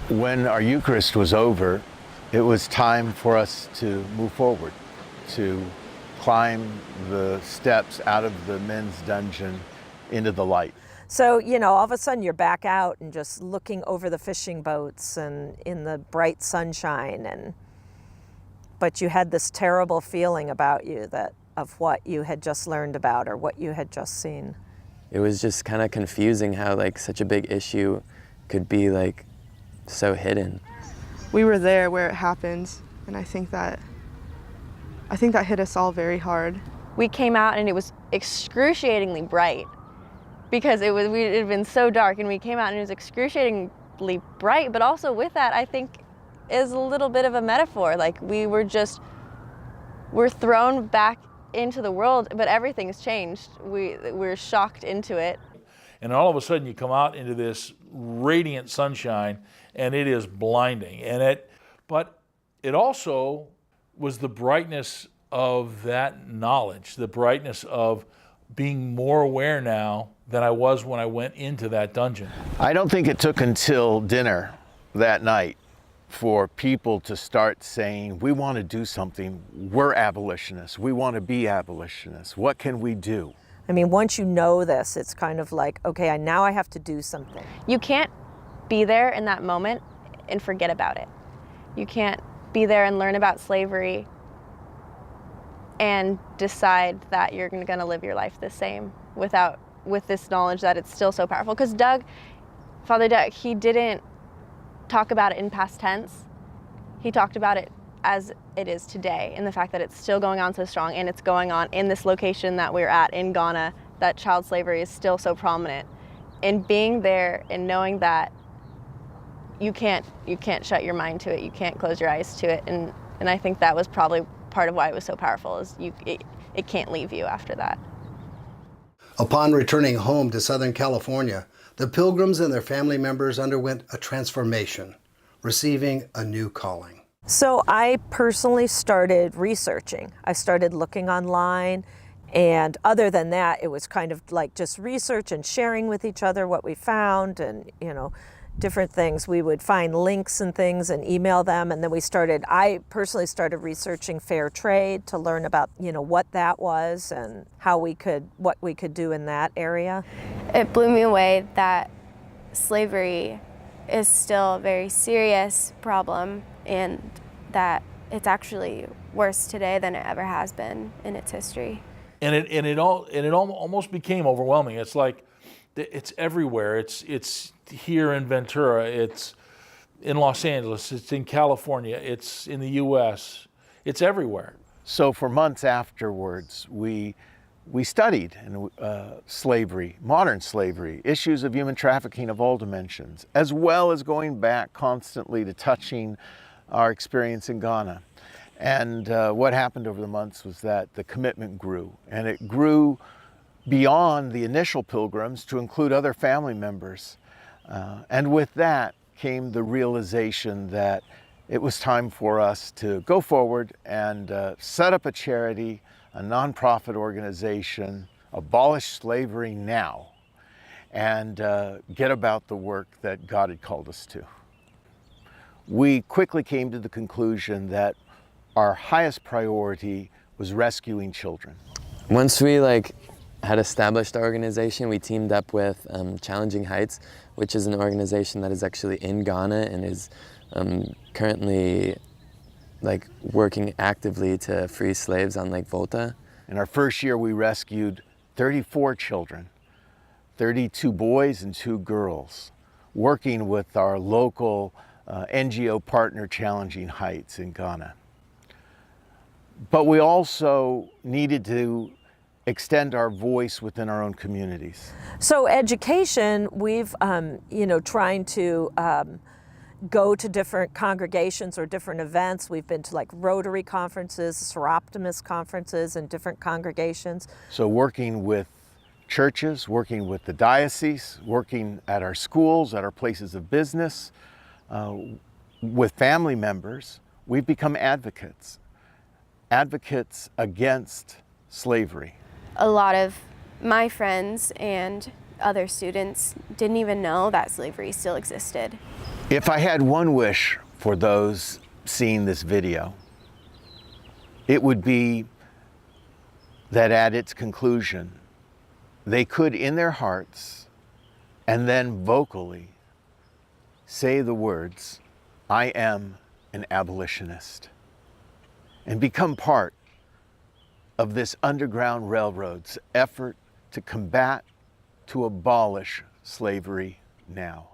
When our Eucharist was over, it was time for us to move forward, to climb the steps out of the men's dungeon into the light. So, all of a sudden you're back out and just looking over the fishing boats and in the bright sunshine, but you had this terrible feeling about you of what you had just learned about or what you had just seen. It was just kind of confusing how such a big issue could be so hidden. We were there where it happened, and I think that hit us all very hard. We came out and it was excruciatingly bright because it had been so dark, and we came out and it was excruciatingly bright, but also with that I think is a little bit of a metaphor. We're thrown back into the world, but everything's changed. We're shocked into it. And all of a sudden you come out into this radiant sunshine and it is blinding. But it also was the brightness of that knowledge, the brightness of being more aware now than I was when I went into that dungeon. I don't think it took until dinner that night for people to start saying, we want to do something. We're abolitionists. We want to be abolitionists. What can we do? I mean, once you know this, it's kind of like, okay, now I have to do something. You can't be there in that moment and forget about it. You can't be there and learn about slavery and decide that you're going to live your life the same with this knowledge that it's still so powerful. Because Father Doug, he didn't talk about it in past tense. He talked about it as it is today, and the fact that it's still going on so strong, and it's going on in this location that we're at in Ghana, that child slavery is still so prominent. And being there and knowing that you can't shut your mind to it, you can't close your eyes to it, and I think that was probably part of why it was so powerful, is it can't leave you after that. Upon returning home to Southern California, the Pilgrims and their family members underwent a transformation, receiving a new calling. So I personally started researching. I started looking online, and other than that, it was kind of like just research and sharing with each other what we found and, different things. We would find links and things and email them, and then I personally started researching fair trade to learn about, what that was and what we could do in that area. It blew me away that slavery is still a very serious problem, and that it's actually worse today than it ever has been in its history. And it almost became overwhelming. It's like it's everywhere. It's here in Ventura. It's in Los Angeles. It's in California. It's in the U.S. It's everywhere. So for months afterwards, we studied slavery, modern slavery, issues of human trafficking of all dimensions, as well as going back constantly to touching our experience in Ghana. And what happened over the months was that the commitment grew, and it grew beyond the initial pilgrims to include other family members. And with that came the realization that it was time for us to go forward and set up a charity, a nonprofit organization, Abolish Slavery Now, and get about the work that God had called us to. We quickly came to the conclusion that our highest priority was rescuing children. Once we had established our organization, we teamed up with Challenging Heights, which is an organization that is actually in Ghana and is currently working actively to free slaves on Lake Volta. In our first year, we rescued 34 children, 32 boys and 2 girls, working with our local NGO partner, Challenging Heights in Ghana. But we also needed to extend our voice within our own communities. So education, we've, trying to go to different congregations or different events. We've been to Rotary conferences, Seroptimus conferences, and different congregations. So working with churches, working with the diocese, working at our schools, at our places of business, with family members, we've become advocates against slavery. A lot of my friends and other students didn't even know that slavery still existed. If I had one wish for those seeing this video, it would be that at its conclusion, they could, in their hearts, and then vocally, say the words, "I am an abolitionist," and become part of this Underground Railroad's effort to combat, to abolish slavery now.